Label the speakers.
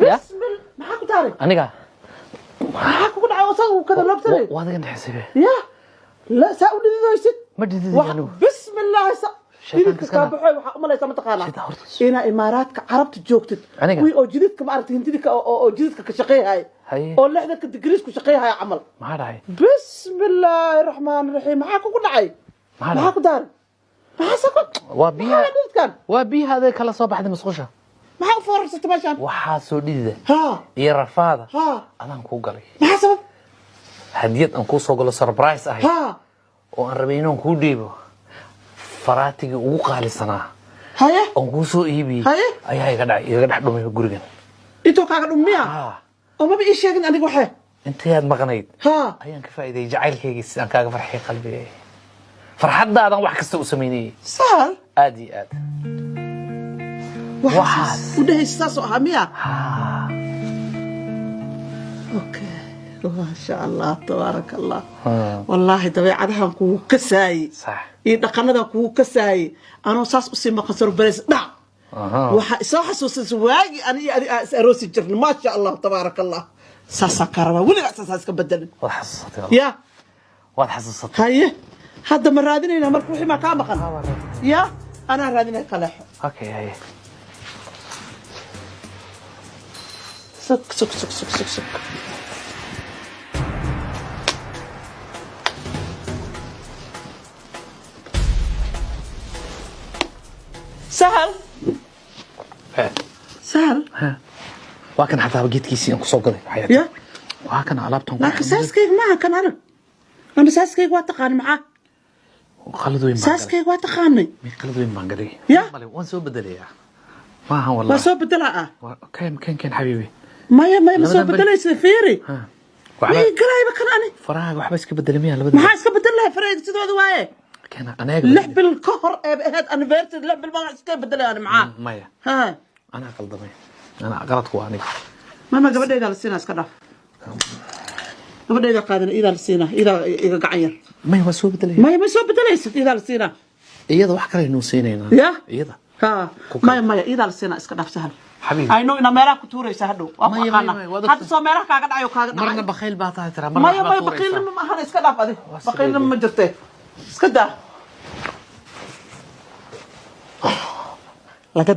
Speaker 1: بسم الله معاك داري
Speaker 2: aniga
Speaker 1: معاك كل عاوزة وكذا لابتني
Speaker 2: waad iga naxisay
Speaker 1: يا لا سأقول لي ذا
Speaker 2: ma dhididayno
Speaker 1: بسم الله
Speaker 2: شيطانك
Speaker 1: جديدك كابحوي وحق ملايسا ما تقانا
Speaker 2: sida horta
Speaker 1: إنا إماراتك عربت جوكتد
Speaker 2: aniga
Speaker 1: وي أو جديدك ما عرفت هنديك أو جديدك كشقيه هاي
Speaker 2: haye
Speaker 1: أو لحدك الدقريس كشقيه هاي عمل
Speaker 2: maxaa dhacay
Speaker 1: بسم الله الرحمن الرحيم معاك كل عاي معاك دار معاك
Speaker 2: waa biyaha
Speaker 1: كان
Speaker 2: waa biyaha aday kala soo baxday masqusha
Speaker 1: معاك فرصة تماشان
Speaker 2: waxaa soo dhidida
Speaker 1: ها
Speaker 2: iyo rafaada
Speaker 1: ها
Speaker 2: adaan kuu galay
Speaker 1: maxaa sabab
Speaker 2: hadiyad aan kuu soo galo surprise ahay
Speaker 1: ها
Speaker 2: oo aan rabay inaan kuu dhiibo faraatigii ugu qaalisanaa
Speaker 1: haye
Speaker 2: aan kuu soo iibiyey
Speaker 1: haye
Speaker 2: ayaa iga dhex dhumay gurigan
Speaker 1: intoo kaaga dhumiya
Speaker 2: haa
Speaker 1: oo maba ii sheegin aniga waxee
Speaker 2: intayaad maqnayd
Speaker 1: haa
Speaker 2: ayaan ka faa'iiday jacaylkaygii sidaan kaaga farxay qalbigay farxadaadan wax kasta u sameynayay
Speaker 1: sahal
Speaker 2: aad iyo aad
Speaker 1: waxaas u dhahaysa saas oo ahaa miya
Speaker 2: haa
Speaker 1: okay ما شاء الله تبارك الله والله dabeecadahan kugu kasaayay
Speaker 2: صح
Speaker 1: iyo dhaqanada kugu kasaayay anoo saas u sii maqasar bareys dhac waxa isoo xasuusay waagi aniga is aroosi jirnay ma sha Allah تبارك الله saasa karaba waliga saas ka bedelan
Speaker 2: waad xasuusatay
Speaker 1: ya
Speaker 2: waad xasuusatay
Speaker 1: haye hadda ma raadinayna markuu wixii ma ka maqan ya ana raadinay qalax
Speaker 2: okay haye
Speaker 1: suk suk suk suk suk suk سهل سهل
Speaker 2: وكان حتى بجيتكيسي انكو سو غدي حياتي
Speaker 1: يا
Speaker 2: وكان علابتهم
Speaker 1: لكن ساسكيك ما كان عرب انا ساسكيك واتقان معاه
Speaker 2: خلدوا وين
Speaker 1: ساسكيك واتقاني
Speaker 2: مي خلدوا وين بانغري
Speaker 1: يا
Speaker 2: وان سو بدليا ما ها والله
Speaker 1: ما سو بدلها
Speaker 2: كان حبيبي
Speaker 1: ما سو بدلها سفيري
Speaker 2: ها
Speaker 1: وحبا قراي بكن انا
Speaker 2: فراغ وحبا اسك بدل ميا لبد
Speaker 1: ما اسك بدلها فريق سيدود وايه
Speaker 2: كان انا
Speaker 1: لعب الكهر هاد انفيرت لعب ما اسك بدلها انا معاه
Speaker 2: مايا
Speaker 1: ها
Speaker 2: انا قلدمي انا غلط واني
Speaker 1: ما gabadheeda la siinaa iska dhaaf gabadheeda qaadan ida la siinaa ida iga gacan yar
Speaker 2: may waa soo bedelay
Speaker 1: ma soo bedelaysid ida la siinaa
Speaker 2: iyada wax kale inuu siinayna iyada
Speaker 1: ha ma ida la siinaa iska dhaaf sahal
Speaker 2: حبيبي
Speaker 1: ay no ina meelaha ku tuuraysa hadhow waa ku aqaana hadda soo meelaha kaaga dhacayo kaaga dhacayo
Speaker 2: marna bakhiil baa tahay tira
Speaker 1: ma bakhiil ma ahan iska dhaaf adi bakhiil ma jirtay iska daa laga